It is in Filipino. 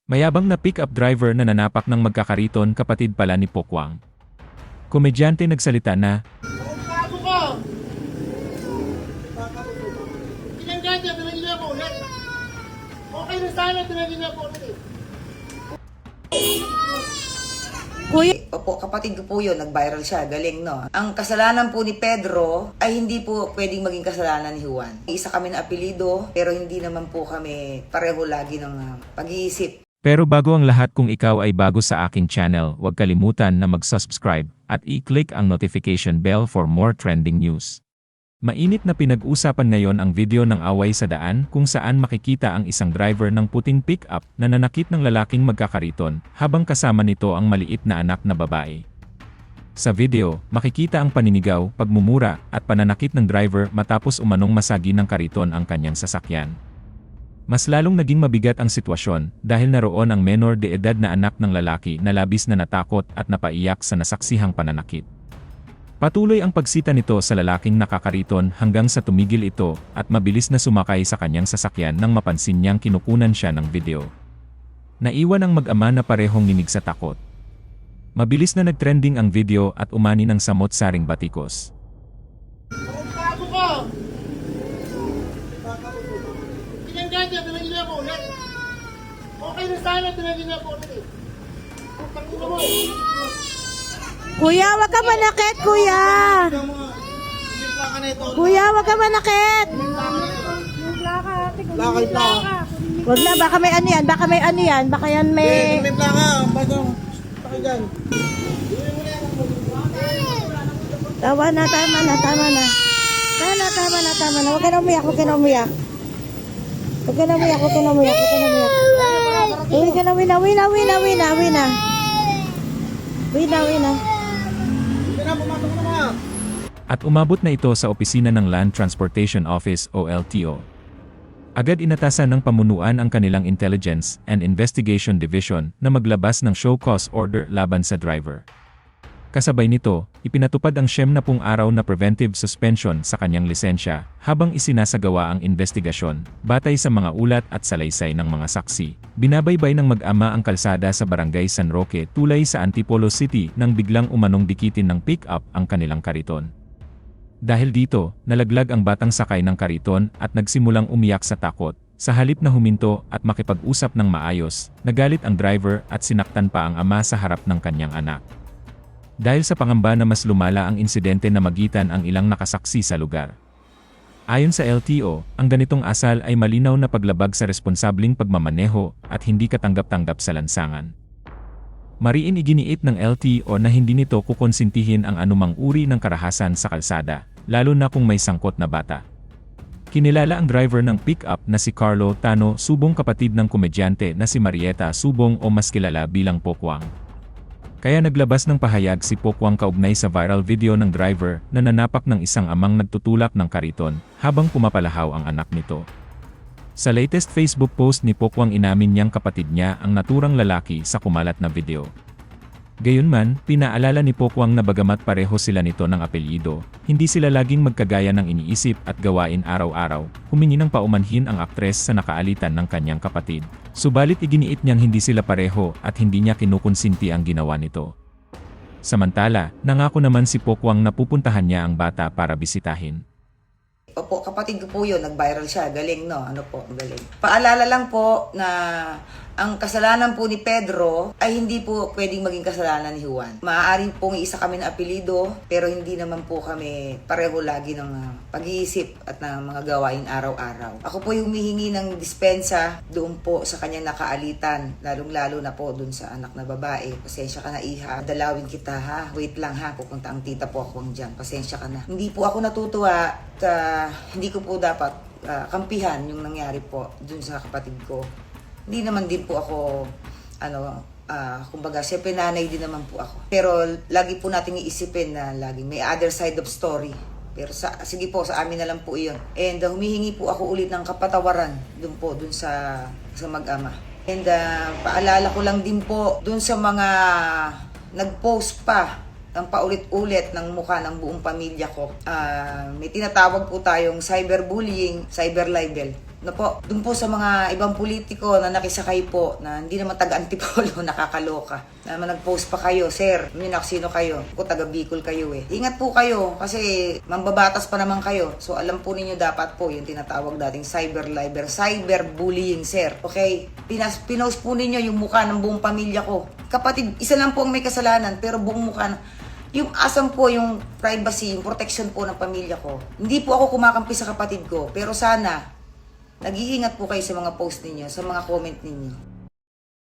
Mayabang na pick-up driver na nanapak ng magkakariton kapatid pala ni Pokwang. Komedyante nagsalita na, Bago ko! Ilang ganyan, tinagin niya po ulit. Okay na sana, tinagin niya po ulit. Kuya, opo, kapatid ko po yun, nag-viral siya, galing no. Ang kasalanan po ni Pedro ay hindi po pwedeng maging kasalanan ni Juan. Isa kami na apelido, pero hindi naman po kami pareho lagi ng pag-iisip. pero bago ang lahat kung ikaw ay bago sa aking channel, huwag kalimutan na mag-subscribe at i-click ang notification bell for more trending news. Mainit na pinag-usapan ngayon ang video ng away sa daan kung saan makikita ang isang driver ng puting pick-up na nanakit ng lalaking magkakariton habang kasama nito ang maliit na anak na babae. Sa video, makikita ang paninigaw, pagmumura, at pananakit ng driver matapos umanong masagi ng kariton ang kanyang sasakyan. Mas lalong naging mabigat ang sitwasyon dahil naroon ang menor de edad na anak ng lalaki na labis na natakot at napaiyak sa nasaksihang pananakit. Patuloy ang pagsita nito sa lalaking nakakariton hanggang sa tumigil ito at mabilis na sumakay sa kanyang sasakyan nang mapansin niyang kinukunan siya ng video. Naiwan ang mag-ama na parehong ninig sa takot. Mabilis na nagtrending ang video at umani ng samot-saring batikos. Bago ko! Ilang ganyan, tinagin niya po ulit. Okay na sana, tinagin niya po ulit. Putang ina mo. Kuya, wag ka manakit, kuya! Kuya, wag ka manakit! Lakay pa. Wag na, baka may ano yan, baka may ano yan, baka yan may... May plaka, bago. Takay dyan. Tama na, tama na, tama na. Tama na, tama na, tama na. Huwag ka na umiyak, huwag ka na umiyak. Huwag ka na umiyak, huwag ka na umiyak, huwag ka na umiyak. Uwi ka na, wina, wina, wina, wina, wina. Wina, wina. At umabot na ito sa opisina ng Land Transportation Office o LTO. Agad inatasan ng pamunuan ang kanilang Intelligence and Investigation Division na maglabas ng show cause order laban sa driver. Kasabay nito, ipinatupad ang 70 araw na preventive suspension sa kanyang lisensya habang isinasagawa ang investigasyon, batay sa mga ulat at salaysay ng mga saksi. Binabaybay ng mag-ama ang kalsada sa Barangay San Roque tulay sa Antipolo City nang biglang umanong dikitin ng pick-up ang kanilang kariton. Dahil dito, nalaglag ang batang sakay ng kariton at nagsimulang umiyak sa takot. Sa halip na huminto at makipag-usap ng maayos, nagalit ang driver at sinaktan pa ang ama sa harap ng kanyang anak. Dahil sa pangamba na mas lumala ang insidente na magitan ang ilang nakasaksi sa lugar. Ayon sa LTO, ang ganitong asal ay malinaw na paglabag sa responsabling pagmamaneho at hindi katanggap-tanggap sa lansangan. Mariin iginiit ng LTO na hindi nito kukonsintihin ang anumang uri ng karahasan sa kalsada, lalo na kung may sangkot na bata. Kinilala ang driver ng pick-up na si Carlo Tano Subong, kapatid ng komedyante na si Marieta Subong o mas kilala bilang Pokwang. Kaya naglabas ng pahayag si Pokwang kaugnay sa viral video ng driver na nanapak ng isang amang nagtutulak ng kariton habang pumapalahaw ang anak nito. Sa latest Facebook post ni Pokwang, inamin niyang kapatid niya ang naturang lalaki sa kumalat na video. Gayunman, pinaalala ni Pokwang na bagamat pareho sila nito ng apelyido, hindi sila laging magkagaya ng iniisip at gawain araw-araw. Humingi ng paumanhin ang aktres sa nakaalitan ng kanyang kapatid. Subalit iginiit niyang hindi sila pareho at hindi niya kinukonsinti ang ginawa nito. Samantala, nangako naman si Pokwang na pupuntahan niya ang bata para bisitahin. Opo, kapatid ko po yun, nag-viral siya, galing no, ano po, galing. Paalala lang po na ang kasalanan po ni Pedro ay hindi po pwedeng maging kasalanan ni Juan. Maaaring pong isa kami na apelido, pero hindi naman po kami pareho lagi ng pag-iisip at ng mga gawain araw-araw. Ako po yung humihingi ng dispensa doon po sa kanyang nakaalitan, lalong-lalo na po doon sa anak na babae. Pasensya ka na, iha, dalawin kita ha, wait lang ha, pupunta ang tita po ako dyan, pasensya ka na. Hindi po ako natutuwa at hindi ko po dapat kampihan yung nangyari po doon sa kapatid ko. Hindi naman din po ako, kumbaga, siyempre nanay din naman po ako. Pero lagi po natin iisipin na lagi may other side of story. Pero sige po, sa amin na lang po iyon. And humihingi po ako ulit ng kapatawaran doon sa mag-ama. And paalala ko lang din po doon sa mga nag-post pa ng paulit-ulit ng mukha ng buong pamilya ko. May tinatawag po tayong cyberbullying, cyber libel. na po, dun po sa mga ibang politiko na nakisakay po, na hindi naman taga-Antipolo, nakakaloka. Na nag-post pa kayo, sir, yun ako sino kayo. Ako taga-Bicol kayo eh. Ingat po kayo, kasi mambabatas pa naman kayo. So alam po ninyo dapat po yung tinatawag dating cyberbullying, sir. Okay? Pinost po ninyo yung mukha ng buong pamilya ko. Kapatid, isa lang po ang may kasalanan, pero buong mukha na. Yung asam po, yung privacy, yung protection po ng pamilya ko. Hindi po ako kumakampi sa kapatid ko, pero sana, nag-iingat po kayo sa mga post ninyo, sa mga comment ninyo.